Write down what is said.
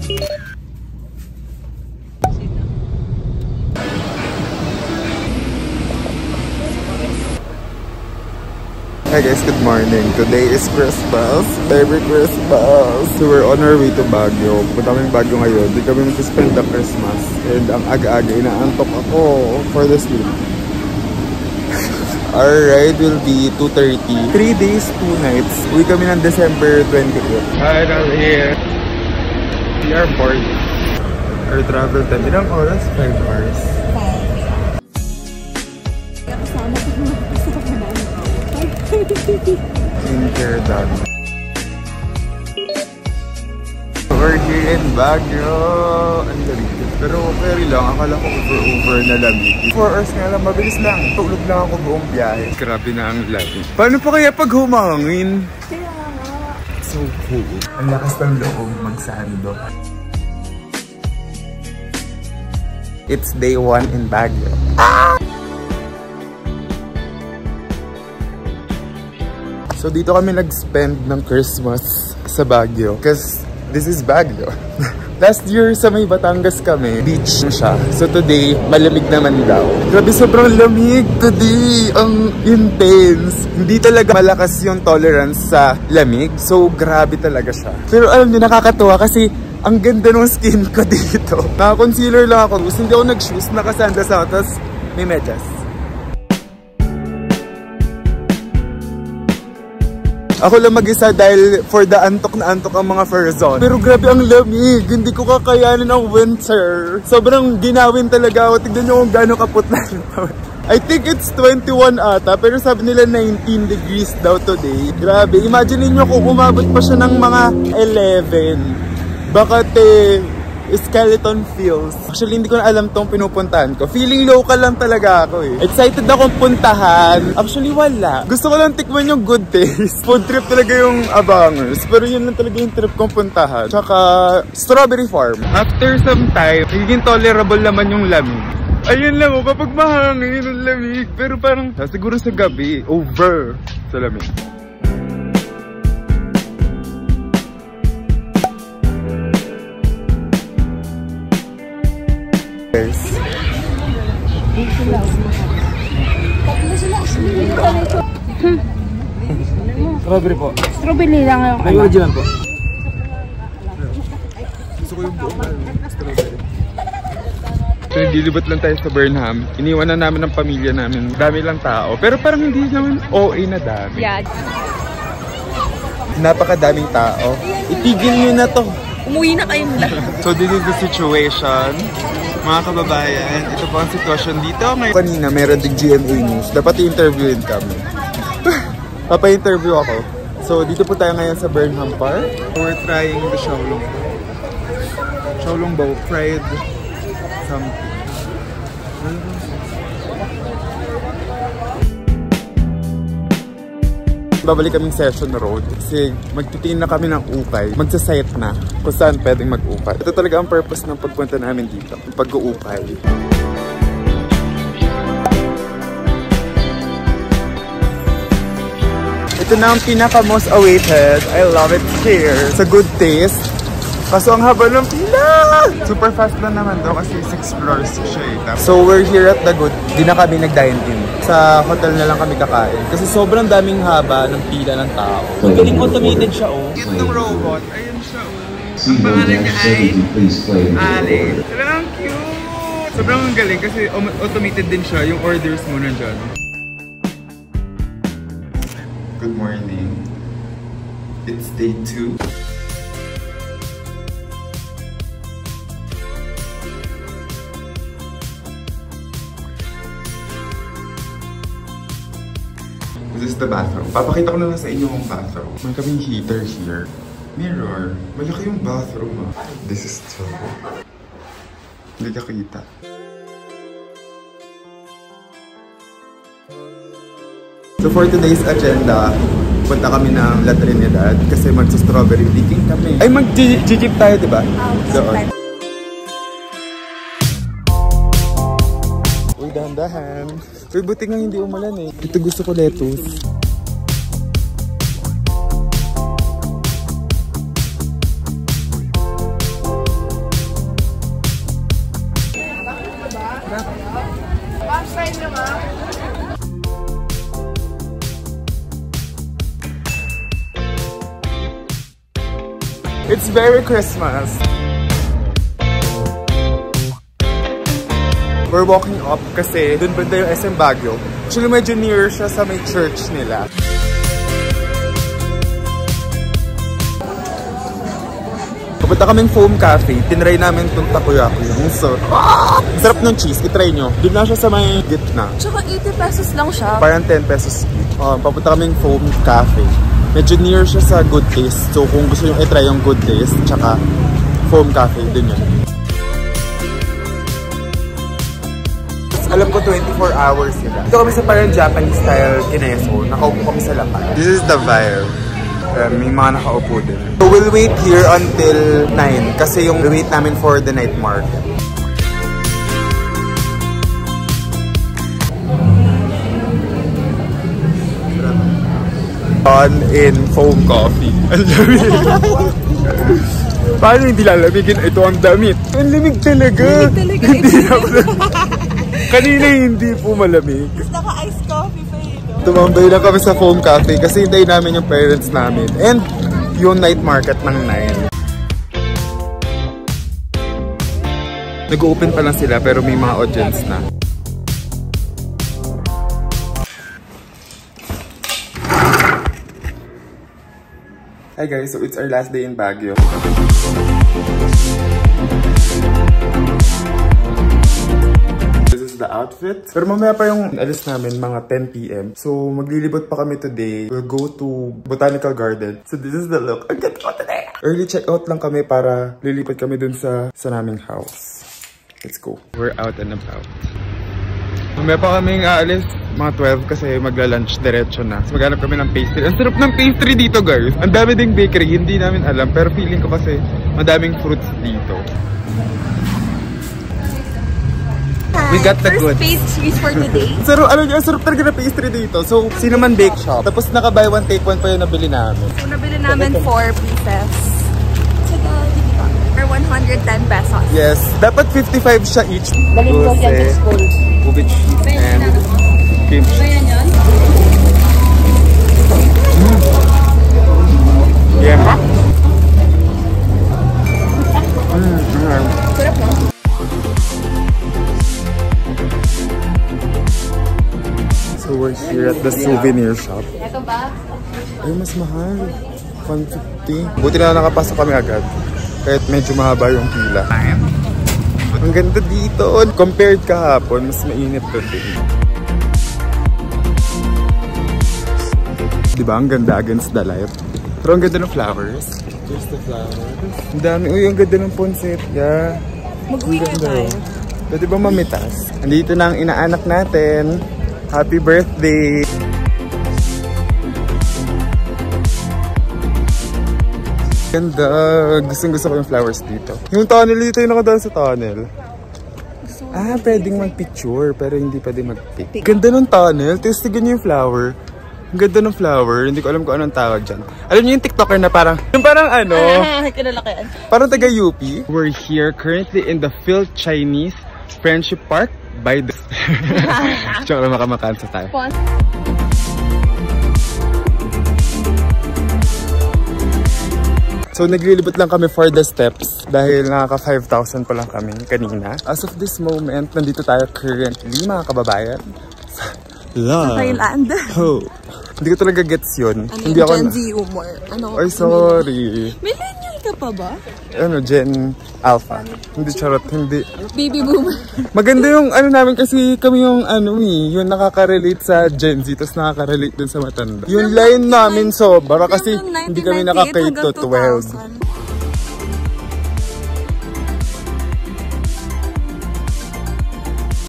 Hi guys, good morning. Today is Christmas. Merry Christmas! So we're on our way to Baguio. Punta kami Baguio ngayon. Di kami mag-spend the Christmas. And ang aga-aga, inaantok ako for the sleep. Our ride will be 2:30. 3 days, 2 nights. Uwi kami ng December 28. Finally! We are bored. Our travel time, ilang oras? 5 hours. Skincare done. We're here in Baguio. Ang galing. Pero okay lang. Akala ko over na lamig. 4 hours nga lang. Mabilis lang. Tulog lang ako buong biyahe. Grabe na ang lamig. Paano pa kaya pag humangin? So cool. Ang lakas ng loob magsando. It's day 1 in Baguio. So dito kami nag-spend ng Christmas sa Baguio. Because this is Baguio. Last year sa may Batangas kami, beach siya. So today, malamig naman daw. Grabe, sobrang lamig today. Ang intense. Hindi talaga malakas yung tolerance sa lamig. So grabe talaga siya. Pero alam niyo, nakakatuwa kasi ang ganda ng skin ko dito. Naka-concealer lang ako. Gusto hindi ako nag-shoes, nakasandas ako. Tapos may medyas. Ako lang mag-isa dahil for the antok na antok ang mga Furzon. Pero grabe ang lamig. Hindi ko kakayanin ang winter. Sobrang ginawin talaga ako. Tignan nyo kung gaano kaputla. I think it's 21 ata. Pero sabi nila 19 degrees daw today. Grabe. Imagine niyo kung umabot pa siya ng mga 11. Bakit skeleton feels. Actually, hindi ko na alam tong pinupuntahan ko. Feeling local lang talaga ako eh. Excited akong puntahan. Actually, wala. Gusto ko lang tikman yung good taste. Food trip talaga yung abangers. Pero yun lang talaga yung trip kong puntahan. Tsaka, strawberry farm. After some time, nagiging tolerable naman yung lamig. Ayun lang oh, kapag mahangin yung lamig. Pero parang, siguro sa gabi, over sa lamig. Strawberry po. Strawberry lang yung may original po. Gusto ko yung buong strawberry. So, nililibot lang tayo sa Burnham. Iniwan na namin ng pamilya namin. Dami lang tao. Pero parang hindi naman OA na dami. Yeah. Napakadaming tao. Itigil nyo na to. Umuwi na kayong lahat. So this is the situation. Mga kababayan, ito po ang sitwasyon dito. Kanina meron din GMA News. Dapat i-interviewin kami. Papa-interview ako. So dito po tayo ngayon sa Burnham Park. We're trying the Xiaolongbao fried something. Babalik kaming Session Road kasi magtitingin na kami ng ukay. Magsasite na kung saan pwedeng mag-ukay. Ito talaga ang purpose ng pagpunta namin dito, pag-uukay. Ito na ang pinaka-most awaited. I love it here. It's a good taste. Kaso ang haba ng pila! Super fast lang naman daw kasi 6 floors siya eh. So we're here at The Good. Di na kami nag-dine-in. Sa hotel na lang kami kakain. Kasi sobrang daming haba ng pila ng tao. Ang galing automated siya oh. Cute ng robot. Ayun siya oh. Ang pangalan niya ay Ale. Sobrang cute! Sobrang galing kasi automated din siya. Yung orders mo nandyan. Good morning. It's day 2. This is the bathroom. Papakita ko na lang sa inyo yung bathroom. May kaming heater here. Mirror. Malaki yung bathroom ah. This is too. Hindi ka kita. So for today's agenda, punta kami ng La Trinidad kasi magsa-strawberry digging kami. Ay, mag-jeep tayo, diba? Doon. Uy, dahan-dahan. Uy, buti nga hindi umulan eh. Ito gusto ko lettuce. It's very Christmas. We're walking up kasi dun banda yung SM Baguio. Actually, medyo near siya sa may church nila. Pupunta kaming foam cafe. Tinry namin itong takoyaki. So, sarap ng cheese. I-try nyo. Doon na siya sa may gitna. Tsaka 80 pesos lang siya. Parang 10 pesos each. Papunta kaming foam cafe. Medyo near siya sa Good Taste. So, kung gusto nyo i-try yung Good Taste, tsaka foam cafe, dun yun. Alam ko 24 hours sila. Ito kami sa parang Japanese style kineso. Nakaupo kami sa lapad. This is the vibe. May mga nakaupo din. So we'll wait here until 9 kasi yung wait namin for the night market. On in foam coffee. Ang lamig. Paano hindi lalamigin? Ito ang damit. Ang lamig talaga. Hindi talaga. Kanina hindi po malamig. Naka-iced coffee pa yun. Tumambay lang kami sa foam cafe kasi hintayin namin yung parents namin. And yung night market ng 9. Nag-open pa lang sila pero may mga audience na. Hi guys, so it's our last day in Baguio. The outfit. Pero mamaya pa yung alis namin, mga 10 PM. So, maglilibot pa kami today. We'll go to Botanical Garden. So, this is the look. Ang ganda ko today! Early check-out lang kami para lilipat kami dun sa naming house. Let's go. We're out and about. Mamaya pa kaming aalis, mga 12 kasi magla-lunch diretso na. So, maghanap kami ng pastry. Ang sarap ng pastry dito, guys. Ang dami ding bakery, hindi namin alam. Pero feeling ko kasi madaming fruits dito. We got the first goods. pastries for today. Sarap, sarap talaga na pastry dito. So, Cinnamon Bake Shop. Tapos naka-buy one, take one pa yung nabili namin. So, nabili namin 4 pieces. For 110 pesos. Yes. Dapat 55 siya each. Balimbog yan sa school. Ube cheese and cream cheese. Ayan yun? Yeah. Sarap no? So we're here at the souvenir shop. Ito ba? Ay, mas mahal. 150. Buti na nakapasok kami agad. Kahit medyo mahaba yung pila. Ang ganda dito. Compared kahapon, mas mainit today. Diba? Ang ganda against the light. Pero ang ganda ng flowers. Here's the flowers. Ang dami. Uy, ang ganda ng poinsettia. Mag-uwi na tayo. Pwede ba mamitas? Andito na ang inaanak natin. Happy birthday! Ganda! Gustong-gusto ko yung flowers dito. Yung tunnel dito, yung nakadaan sa tunnel. Pwedeng mag-picture, pero hindi pwedeng mag-pic. Ganda ng tunnel. Tapos tignan niyo yung flower. Ang ganda ng flower. Hindi ko alam kung anong tawag dyan. Alam niyo yung TikToker na parang... Yung parang ano... Kinalakihan. Parang taga-UP. We're here currently in the Phil Chinese Friendship Park. By the... Tsaka lang makamakansa tayo. So, naglilibot lang kami for the steps dahil nakaka 5,000 pa lang kami kanina. As of this moment, nandito tayo currently, mga kababayan. Sa Thailand. Oh. Hindi ko talaga gets yun. Ano hindi yung ako Gen Z humor? Ano? Ay, sorry. Millennial ka pa ba? Ano, Gen Alpha. Hindi, charot, hindi. Baby boomer. Maganda yung ano namin kasi kami yung ano yung nakaka-relate sa Gen Z tapos nakaka-relate dun sa matanda. Yung line namin sobra kasi hindi kami naka-K to 12.